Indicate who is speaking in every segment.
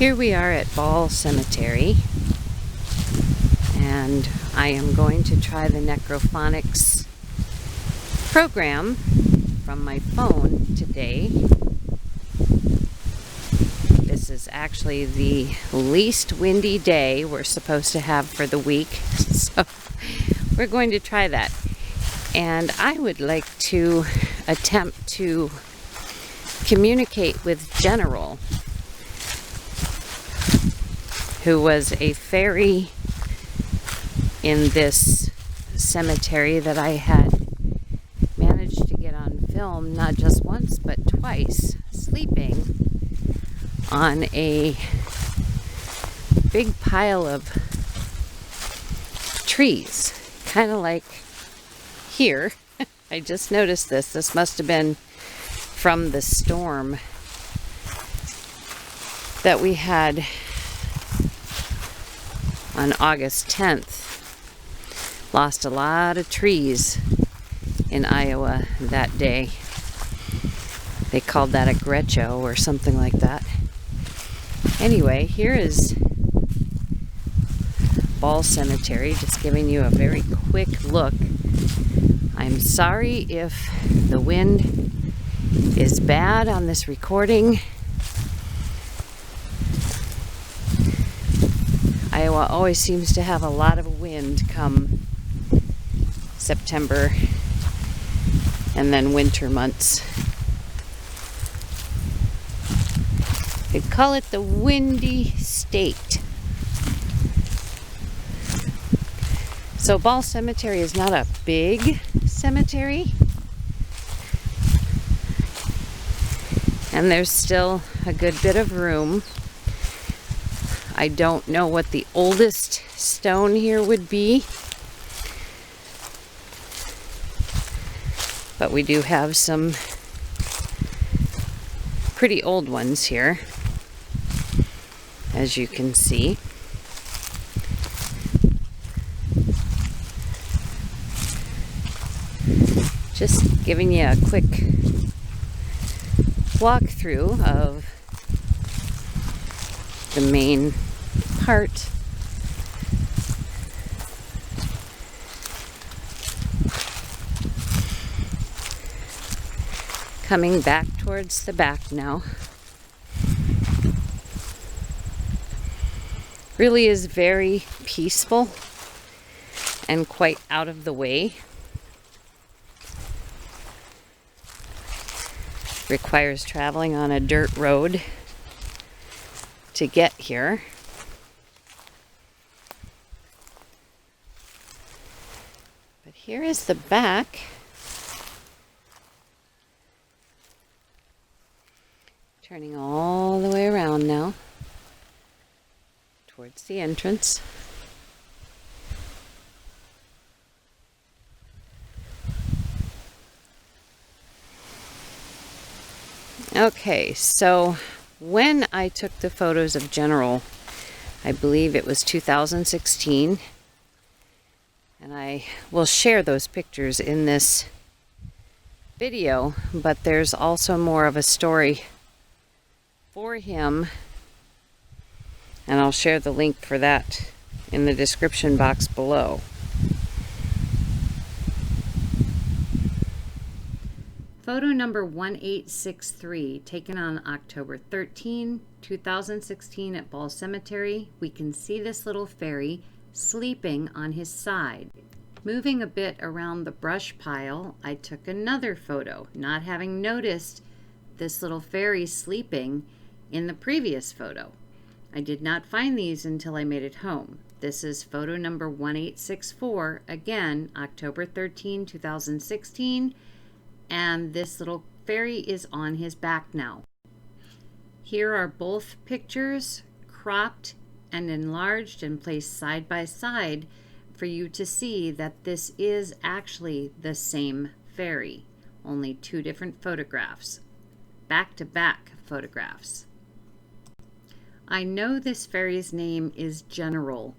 Speaker 1: Here we are at Ball Cemetery, and I am going to try the Necrophonics program from my phone today. This is actually the least windy day we're supposed to have for the week, so we're going to try that. And I would like to attempt to communicate with General, who was a fairy in this cemetery that I had managed to get on film not just once but twice, sleeping on a big pile of trees, kind of like here. I just noticed this. This must have been from the storm that we had on August 10th. Lost a lot of trees in Iowa that day. They called that a Gretcho or something like that. Anyway, here is Ball Cemetery, just giving you a very quick look. I'm sorry if the wind is bad on this recording. Iowa always seems to have a lot of wind come September and then winter months. They call it the Windy State. So Ball Cemetery is not a big cemetery, and there's still a good bit of room. I don't know what the oldest stone here would be, but we do have some pretty old ones here, as you can see. Just giving you a quick walkthrough of the main part. Coming back towards the back now. Really is very peaceful and quite out of the way. Requires traveling on a dirt road to get here. But here is the back. Turning all the way around now towards the entrance. Okay, so when I took the photos of General, I believe it was 2016, and I will share those pictures in this video, but there's also more of a story for him, and I'll share the link for that in the description box below. Photo number 1863, taken on October 13, 2016 at Ball Cemetery. We can see this little fairy sleeping on his side. Moving a bit around the brush pile, I took another photo, not having noticed this little fairy sleeping in the previous photo. I did not find these until I made it home. This is photo number 1864, again, October 13, 2016. And this little fairy is on his back now. Here are both pictures cropped and enlarged and placed side by side for you to see that this is actually the same fairy, only two different photographs, back-to-back photographs. I know this fairy's name is General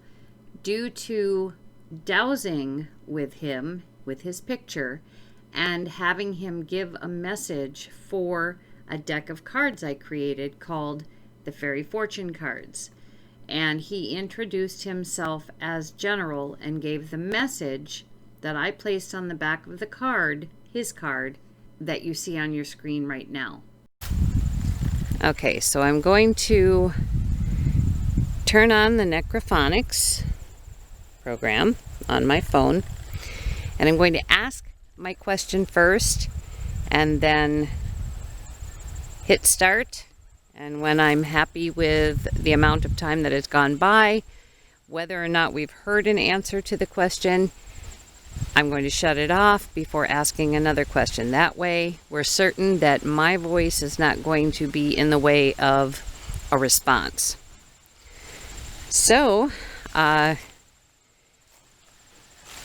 Speaker 1: due to dowsing with him, with his picture, and having him give a message for a deck of cards I created called the fairy fortune cards. And he introduced himself as General and gave the message that I placed on the back of the card, his card, that you see on your screen right now. Okay, so I'm going to turn on the Necrophonics program on my phone, and I'm going to ask my question first and then hit start. And when I'm happy with the amount of time that has gone by, whether or not we've heard an answer to the question, I'm going to shut it off before asking another question. That way, we're certain that my voice is not going to be in the way of a response. So,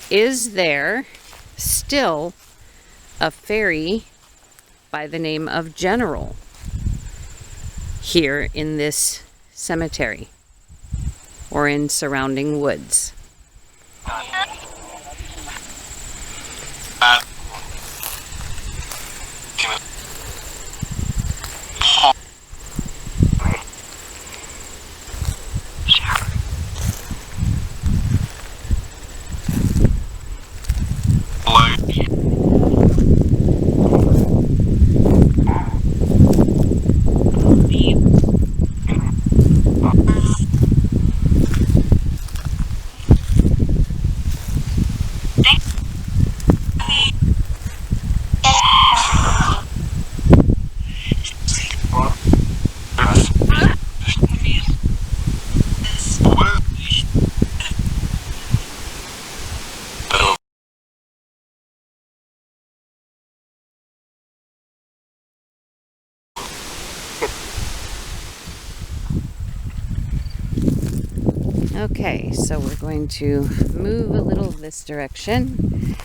Speaker 1: is there still a fairy by the name of General here in this cemetery or in surrounding woods? Okay, so we're going to move a little this direction.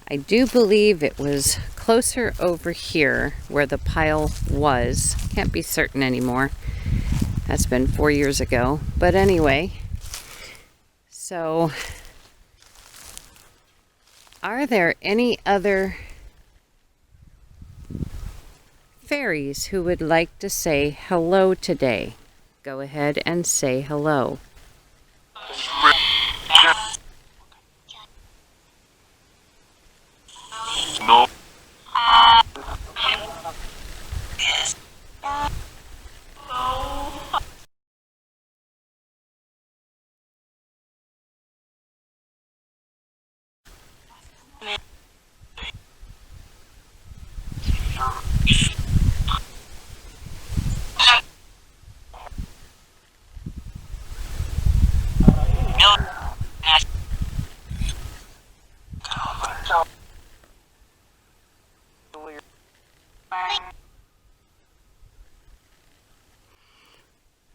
Speaker 1: I do believe it was closer over here where the pile was. Can't be certain anymore. That's been 4 years ago. But anyway, so are there any other fairies who would like to say hello today? Go ahead and say hello.
Speaker 2: No.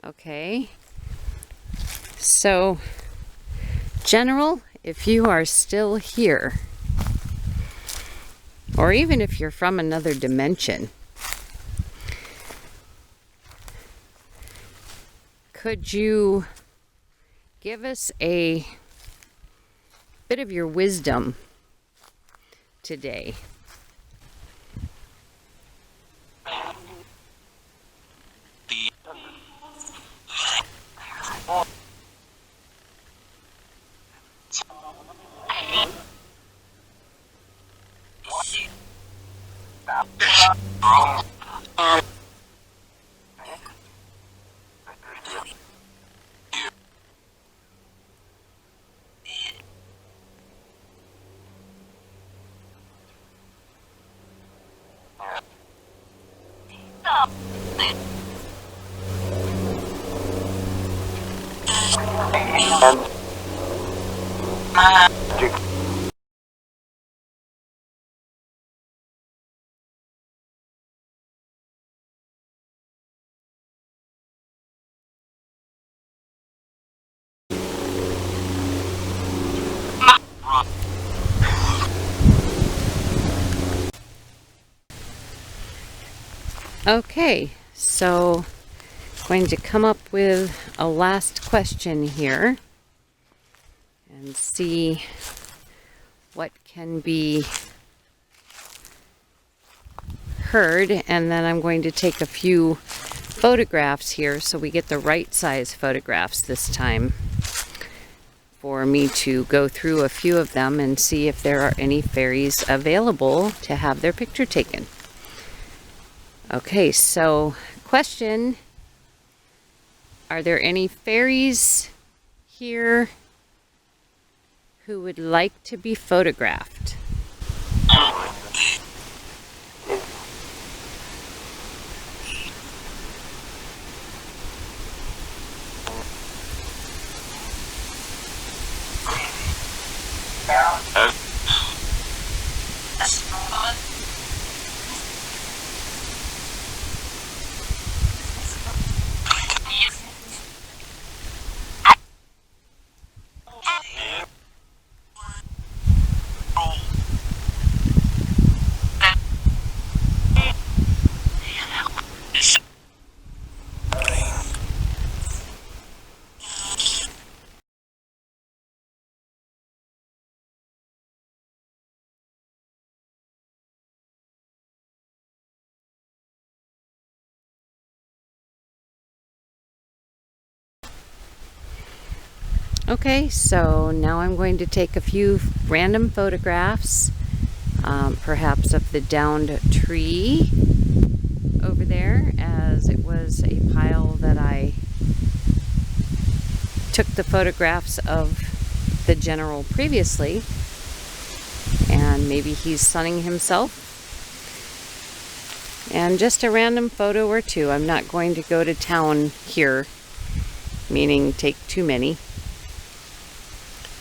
Speaker 1: Okay, so General, if you are still here, or even if you're from another dimension, could you give us a bit of your wisdom today? Okay, so I'm going to come up with a last question here and see what can be heard, and then I'm going to take a few photographs here so we get the right size photographs this time, for me to go through a few of them and see if there are any fairies available to have their picture taken. Okay, so question, are there any fairies here who would like to be photographed? Okay, so now I'm going to take a few random photographs, perhaps of the downed tree over there, as it was a pile that I took the photographs of the general previously, and maybe he's sunning himself. And just a random photo or two. I'm not going to go to town here, meaning take too many.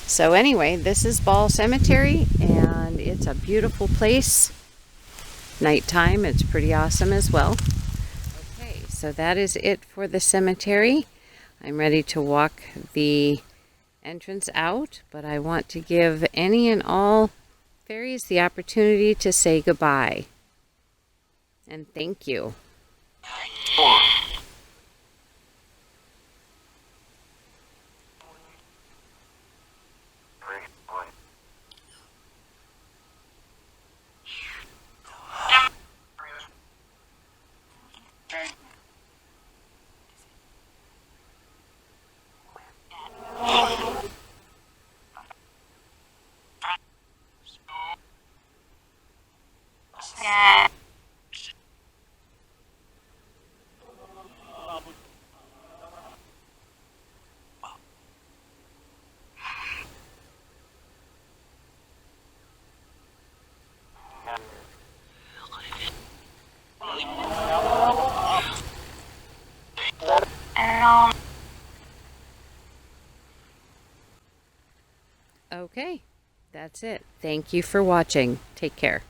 Speaker 1: So anyway, this is Ball Cemetery, and it's a beautiful place. Nighttime, it's pretty awesome as well. Okay, so that is it for the cemetery. I'm ready to walk the entrance out, but I want to give any and all fairies the opportunity to say goodbye. And thank you. Okay, that's it. Thank you for watching. Take care.